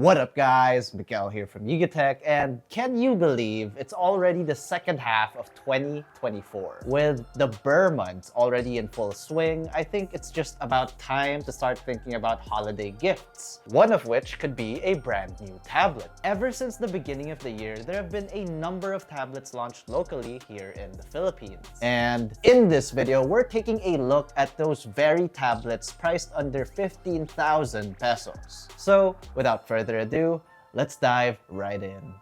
What up guys, Miguel here from Tech, and can you believe it's already the second half of 2024? With the Burr months already in full swing, I think it's just about time to start thinking about holiday gifts, one of which could be a brand new tablet. Ever since the beginning of the year, there have been a number of tablets launched locally here in the Philippines. And in this video, we're taking a look at those very tablets priced under 15,000 pesos. So without further ado, let's dive right in.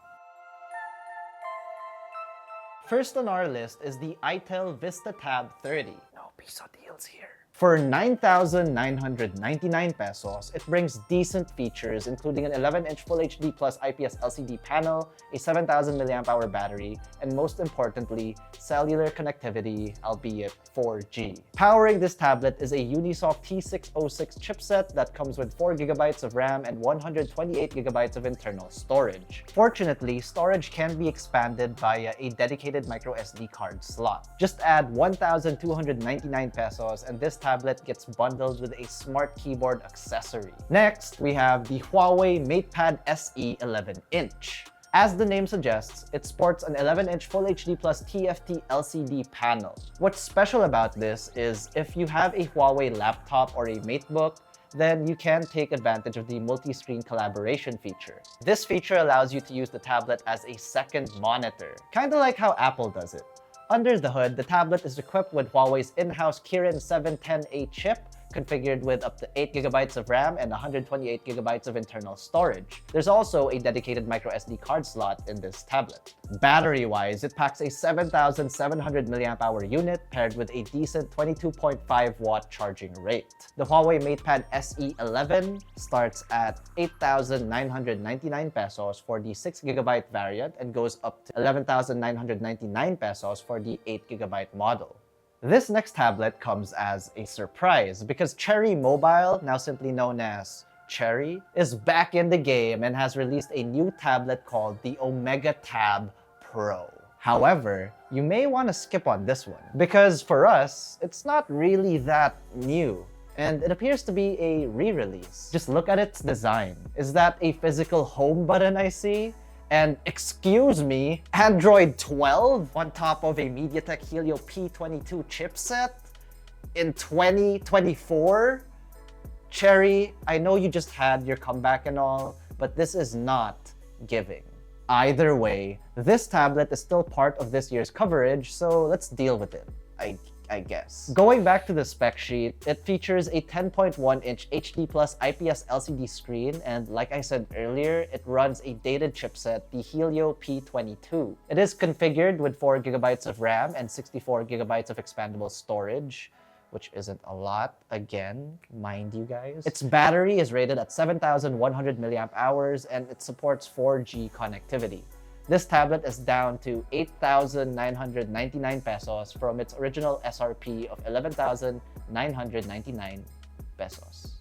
First on our list is the itel VistaTab 30. No piso deals here. For 9,999 pesos, it brings decent features including an 11-inch Full HD Plus IPS LCD panel, a 7,000 mAh battery, and most importantly, cellular connectivity, albeit 4G. Powering this tablet is a Unisoc T606 chipset that comes with 4GB of RAM and 128GB of internal storage. Fortunately, storage can be expanded via a dedicated microSD card slot. Just add 1,299 pesos and this tablet gets bundled with a smart keyboard accessory. Next, we have the HUAWEI MatePad SE 11-inch. As the name suggests, it sports an 11-inch Full HD Plus TFT LCD panel. What's special about this is if you have a Huawei laptop or a MateBook, then you can take advantage of the multi-screen collaboration feature. This feature allows you to use the tablet as a second monitor, kinda like how Apple does it. Under the hood, the tablet is equipped with Huawei's in-house Kirin 710A chip, configured with up to 8GB of RAM and 128GB of internal storage. There's also a dedicated microSD card slot in this tablet. Battery-wise, it packs a 7,700 mAh unit paired with a decent 22.5-watt charging rate. The Huawei MatePad SE 11 starts at 8,999 pesos for the 6GB variant and goes up to 11,999 pesos for the 8GB model. This next tablet comes as a surprise because Cherry Mobile, now simply known as Cherry, is back in the game and has released a new tablet called the OmegaTab Pro. However, you may want to skip on this one because for us, it's not really that new. And it appears to be a re-release. Just look at its design. Is that a physical home button I see? And excuse me, Android 12 on top of a MediaTek Helio P22 chipset in 2024? Cherry, I know you just had your comeback and all, but this is not giving. Either way, this tablet is still part of this year's coverage, so let's deal with it, I guess. Going back to the spec sheet, it features a 10.1-inch HD Plus IPS LCD screen, and like I said earlier, it runs a dated chipset, the Helio P22. It is configured with 4GB of RAM and 64GB of expandable storage, which isn't a lot, again, mind you guys. Its battery is rated at 7,100 mAh, and it supports 4G connectivity. This tablet is down to 8,999 pesos from its original SRP of 11,999 pesos.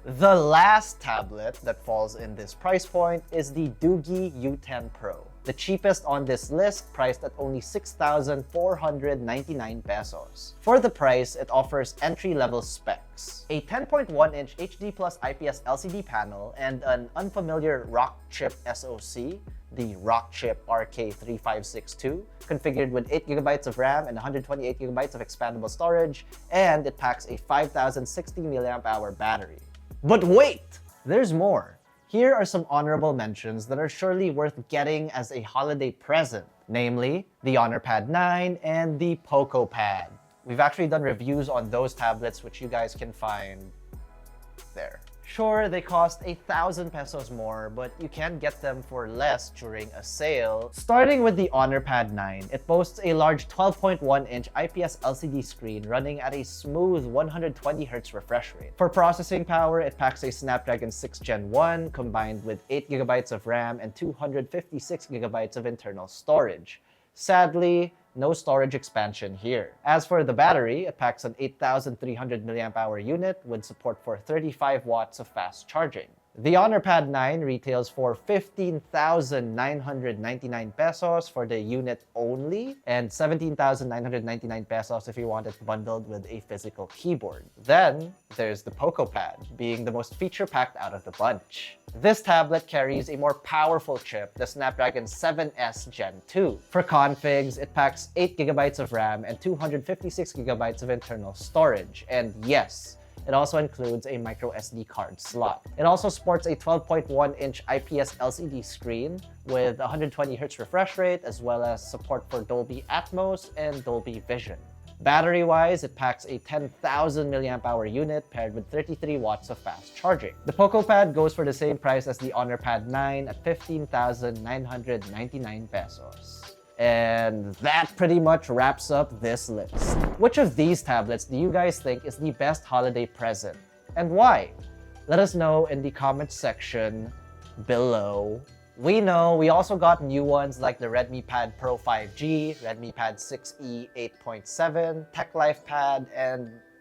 The last tablet that falls in this price point is the DOOGEE U10 Pro. The cheapest on this list, priced at only 6,499 pesos. For the price, it offers entry-level specs: a 10.1-inch HD Plus IPS LCD panel and an unfamiliar Rockchip SoC, the Rockchip RK3562, configured with 8GB of RAM and 128GB of expandable storage, and it packs a 5,060 mAh battery. But wait! There's more. Here are some honorable mentions that are surely worth getting as a holiday present, namely the Honor Pad 9 and the Poco Pad. We've actually done reviews on those tablets, which you guys can find there. Sure, they cost 1,000 pesos more, but you can get them for less during a sale. Starting with the Honor Pad 9, it boasts a large 12.1-inch IPS LCD screen running at a smooth 120Hz refresh rate. For processing power, it packs a Snapdragon 6 Gen 1 combined with 8GB of RAM and 256GB of internal storage. Sadly, no storage expansion here. As for the battery, it packs an 8,300 mAh unit with support for 35 watts of fast charging. The Honor Pad 9 retails for 15,999 pesos for the unit only, and 17,999 pesos if you want it bundled with a physical keyboard. Then, there's the Poco Pad, being the most feature-packed out of the bunch. This tablet carries a more powerful chip, the Snapdragon 7S Gen 2. For configs, it packs 8GB of RAM and 256GB of internal storage. And yes, it also includes a micro SD card slot. It also sports a 12.1-inch IPS LCD screen with 120Hz refresh rate, as well as support for Dolby Atmos and Dolby Vision. Battery-wise, it packs a 10,000 mAh unit paired with 33 watts of fast charging. The Poco Pad goes for the same price as the Honor Pad 9 at 15,999 pesos. And that pretty much wraps up this list. Which of these tablets do you guys think is the best holiday present? And why? Let us know in the comments section below. We know we also got new ones like the Redmi Pad Pro 5G, Redmi Pad 6E 8.7, TechLife Pad,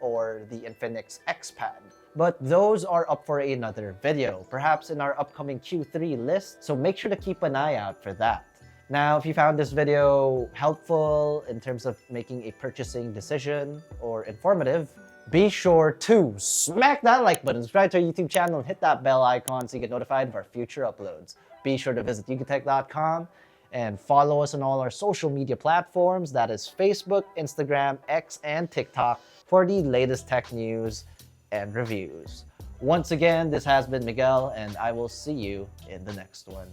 or the Infinix X Pad. But those are up for another video, perhaps in our upcoming Q3 list, so make sure to keep an eye out for that. Now, if you found this video helpful in terms of making a purchasing decision or informative, be sure to smack that like button, subscribe to our YouTube channel, and hit that bell icon so you get notified of our future uploads. Be sure to visit DOOGEEtech.com and follow us on all our social media platforms, that is Facebook, Instagram, X, and TikTok, for the latest tech news and reviews. Once again, this has been Miguel, and I will see you in the next one.